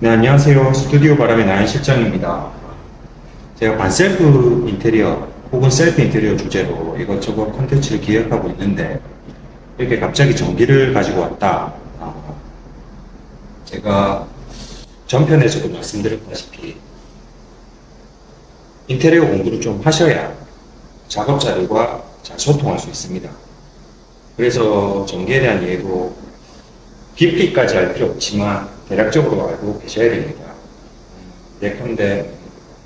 네, 안녕하세요. 스튜디오 바람의 나인 실장입니다. 제가 반셀프 인테리어 혹은 셀프 인테리어 주제로 이것저것 콘텐츠를 기획하고 있는데 이렇게 갑자기 전기를 가지고 왔다. 제가 전편에서도 말씀드렸다시피 인테리어 공부를 좀 하셔야 작업자들과 잘 소통할 수 있습니다. 그래서 전기에 대한 이해도 깊이까지 알 필요 없지만 대략적으로 알고 계셔야 됩니다. 예컨대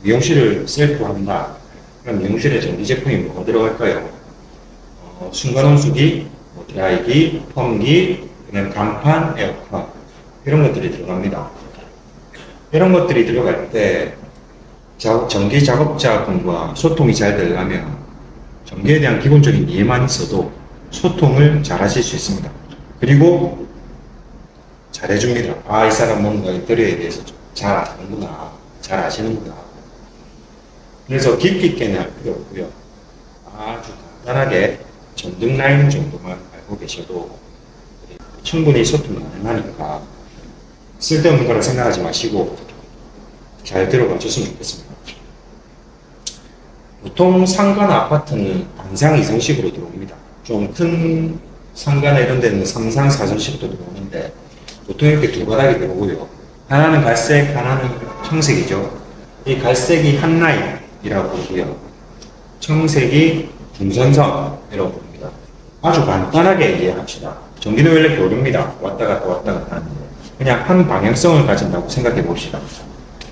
미용실을 셀프 한다. 그럼 미용실에 전기 제품이 뭐가 들어갈까요? 순간온수기, 뭐 드라이기, 펌기, 그다음 간판, 에어컨 이런 것들이 들어갑니다. 이런 것들이 들어갈 때 전기 작업자분과 소통이 잘 되려면 전기에 대한 기본적인 이해만 있어도 소통을 잘 하실 수 있습니다. 그리고 잘해줍니다. 아, 이 사람 뭔가 인테리어에 대해서 잘 아는구나. 잘 아시는구나. 그래서 깊이 있게는 할 필요 없고요. 아주 간단하게 전등 라인 정도만 알고 계셔도 충분히 소통 가능하니까 쓸데없는 거라 생각하지 마시고 잘 들어봐 줬으면 좋겠습니다. 보통 상가나 아파트는 단상 이성식으로 들어옵니다. 좀 큰 상가나 이런 데는 3상 4선식으로 들어오는데 보통 이렇게 두 가닥이 들어오고요. 하나는 갈색, 하나는 청색이죠. 이 갈색이 한 라인이라고 부르고요. 청색이 중선선이라고 부릅니다. 아주 간단하게 이해합시다. 전기는 원래 교류입니다. 왔다 갔다 왔다 갔다 하는데 그냥 한 방향성을 가진다고 생각해 봅시다.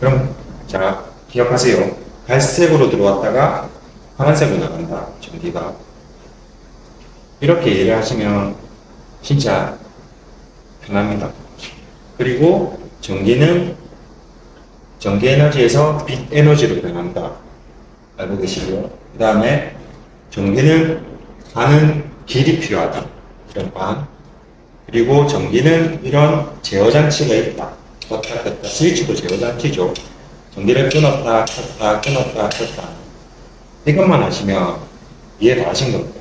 그럼 자 기억하세요. 갈색으로 들어왔다가 파란색으로 나간다. 전기가 이렇게 이해를 하시면 진짜 편합니다. 그리고 전기는 전기 에너지에서 빛 에너지로 변한다. 알고 계시고요. 그 다음에 전기는 가는 길이 필요하다. 이런 방. 그리고 전기는 이런 제어 장치가 있다. 껐다 켰다. 스위치도 제어 장치죠. 전기를 끊었다 켰다 끊었다 켰다. 이것만 하시면 이해 다 하신 겁니다.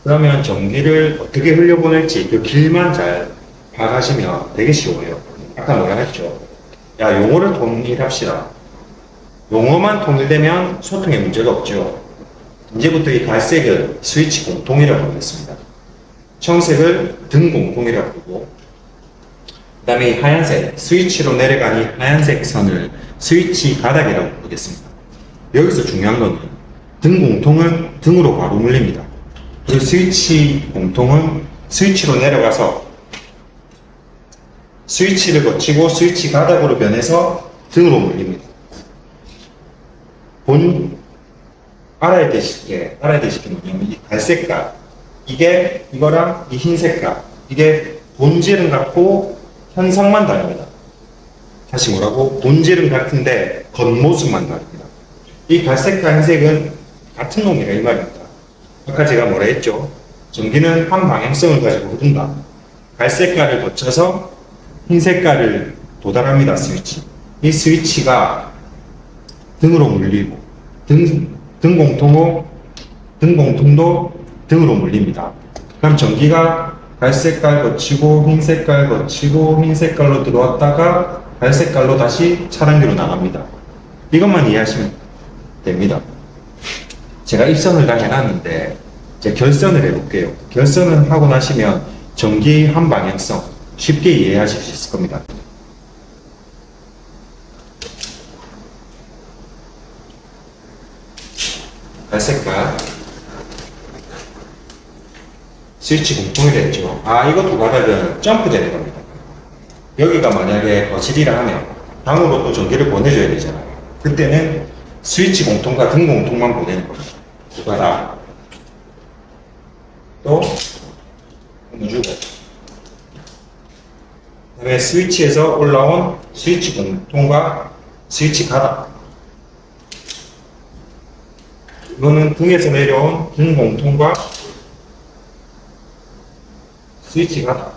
그러면 전기를 어떻게 흘려보낼지 그 길만 잘 파악하시면 되게 쉬워요. 아까 뭐라 했죠? 야, 용어를 통일합시다. 용어만 통일되면 소통에 문제가 없죠. 이제부터 이 갈색을 스위치 공통이라고 하겠습니다. 청색을 등 공통이라고 부르고, 그 다음에 이 하얀색, 스위치로 내려간 이 하얀색 선을 스위치 가닥이라고 부르겠습니다. 여기서 중요한 건 등 공통은 등으로 바로 물립니다. 그리고 스위치 공통은 스위치로 내려가서 스위치를 거치고 스위치 가닥으로 변해서 등으로 물립니다. 알아야 되실 게 뭐냐면 이 갈색깔, 이게 이거랑 이 흰색깔, 이게 본질은 같고 현상만 다릅니다. 다시 뭐라고? 본질은 같은데 겉모습만 다릅니다. 이 갈색과 흰색은 같은 놈이라 이 말입니다. 아까 제가 뭐라 했죠? 전기는 한 방향성을 가지고 흐른다. 갈색깔을 거쳐서 흰색깔을 도달합니다. 스위치. 이 스위치가 등으로 물리고 등공통도 등으로 물립니다. 그럼 전기가 갈색깔 거치고 흰색깔 거치고 흰색깔로 들어왔다가 갈색깔로 다시 차단기로 나갑니다. 이것만 이해하시면 됩니다. 제가 입선을 다 해놨는데 이제 결선을 해볼게요. 결선을 하고 나시면 전기 한 방향성 쉽게 이해하실 수 있을 겁니다. 갈색깔 스위치 공통이 됐죠. 아, 이거 두 가닥은 점프되는 겁니다. 여기가 만약에 거실이라 하면 방으로 또 전기를 보내줘야 되잖아요. 그때는 스위치 공통과 등 공통만 보내는 겁니다. 두 가닥 또 주고 그다음에 스위치에서 올라온 스위치 공통과 스위치 가닥, 이거는 등에서 내려온 등 공통과 스위치 가닥,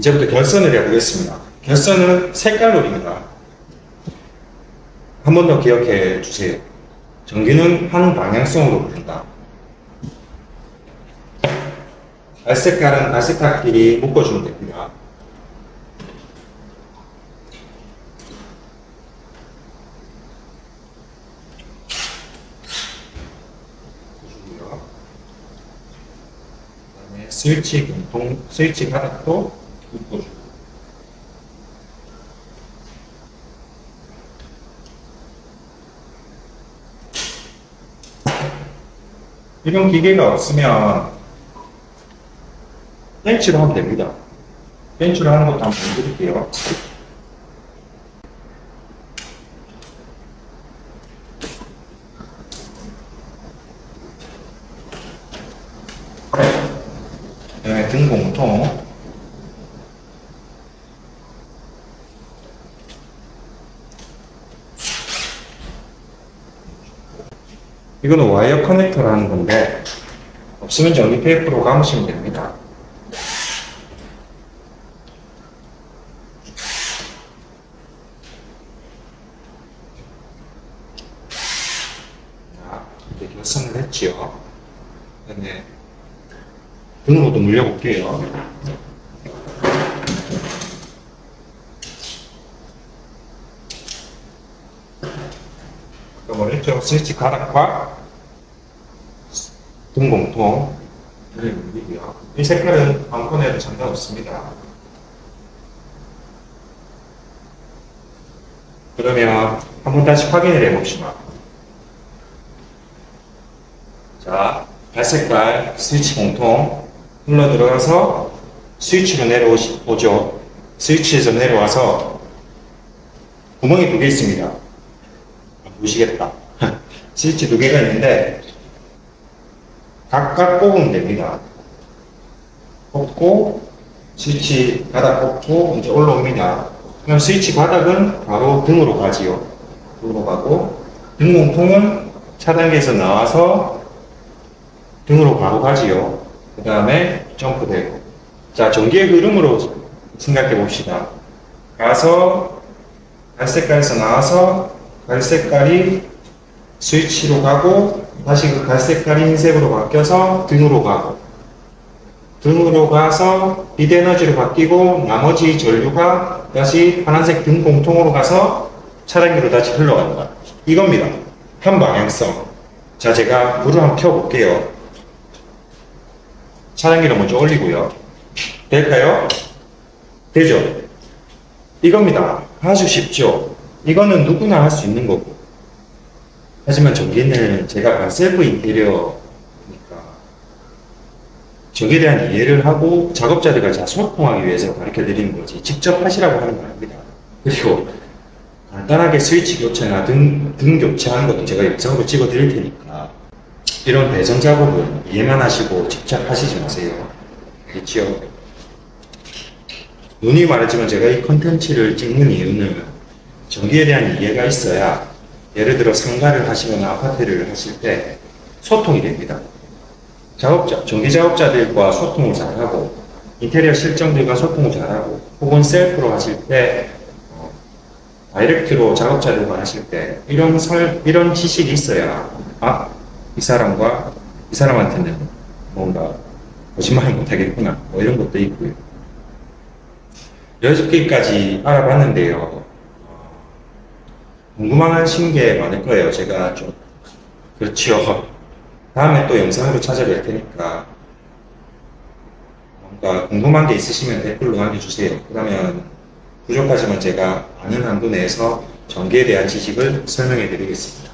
이제부터 결선을 해보겠습니다. 결선은 색깔놀이입니다. 한 번 더 기억해 주세요. 전기는 하는 방향성으로 부른다. 갈색깔은 갈색깔끼리 묶어주면 됩니다. 그다음에 스위치 공통 스위치 바닥도 묶어주고. 이런 기계가 없으면 벤치로 하면 됩니다. 벤치로 하는 것도 한번 보여드릴게요. 네, 등 공통. 이거는 와이어 커넥터라는 건데, 없으면 전기 테이프로 감으시면 됩니다. 자, 이제 결선을 했지요. 그다음에 등으로도 물려볼게요. 아까 뭐랬죠? 스위치 가닥과 등 공통 물리고요. 이 색깔은 방권에도 상관없습니다. 그러면 한번 다시 확인을 해봅시다. 자, 갈색깔 스위치 공통 흘러 들어가서 스위치로 내려오죠. 스위치에서 내려와서 구멍이 2개 있습니다. 보시겠다. 스위치 2개가 있는데 각각 꼽으면 됩니다. 꼽고 스위치 바닥 꼽고 이제 올라옵니다. 그럼 스위치 바닥은 바로 등으로 가지요. 등으로 가고 등 공통은 차단기에서 나와서 등으로 바로 가지요. 그 다음에 점프되고. 자, 전기의 흐름으로 생각해 봅시다. 가서 갈색깔에서 나와서 갈색깔이 스위치로 가고 다시 그 갈색깔이 흰색으로 바뀌어서 등으로 가고 등으로 가서 빛 에너지로 바뀌고 나머지 전류가 다시 파란색 등 공통으로 가서 차단기로 다시 흘러간다. 이겁니다. 한 방향성. 자, 제가 불을 한번 켜볼게요. 차단기를 먼저 올리고요. 될까요? 되죠? 이겁니다. 아주 쉽죠? 이거는 누구나 할 수 있는 거고. 하지만 전기는 제가 반셀프 인테리어니까 전기에 대한 이해를 하고 작업자들과 잘 소통하기 위해서 가르쳐 드리는 거지 직접 하시라고 하는 거 아닙니다. 그리고 간단하게 스위치 교체나 등 교체하는 것도 제가 영상으로 찍어 드릴 테니까 이런 배선 작업은 이해만 하시고 직접 하시지 마세요. 그렇죠? 누누이 말하지만 제가 이 컨텐츠를 찍는 이유는 전기에 대한 이해가 있어야 예를 들어 상가를 하시거나 아파트를 하실 때 소통이 됩니다. 전기 작업자들과 소통을 잘하고 인테리어 실정들과 소통을 잘하고 혹은 셀프로 하실 때 다이렉트로 작업자들과 하실 때 이런 지식이 있어야 이 사람한테는 뭔가 거짓말을 못하겠구나 뭐 이런 것도 있고요. 6개까지 알아봤는데요. 궁금하신 게 많을 거예요. 제가 좀 그렇죠. 다음에 또 영상으로 찾아뵐 테니까 뭔가 궁금한 게 있으시면 댓글로 남겨주세요. 그러면 부족하지만 제가 아는 한도 내에서 전기에 대한 지식을 설명해 드리겠습니다.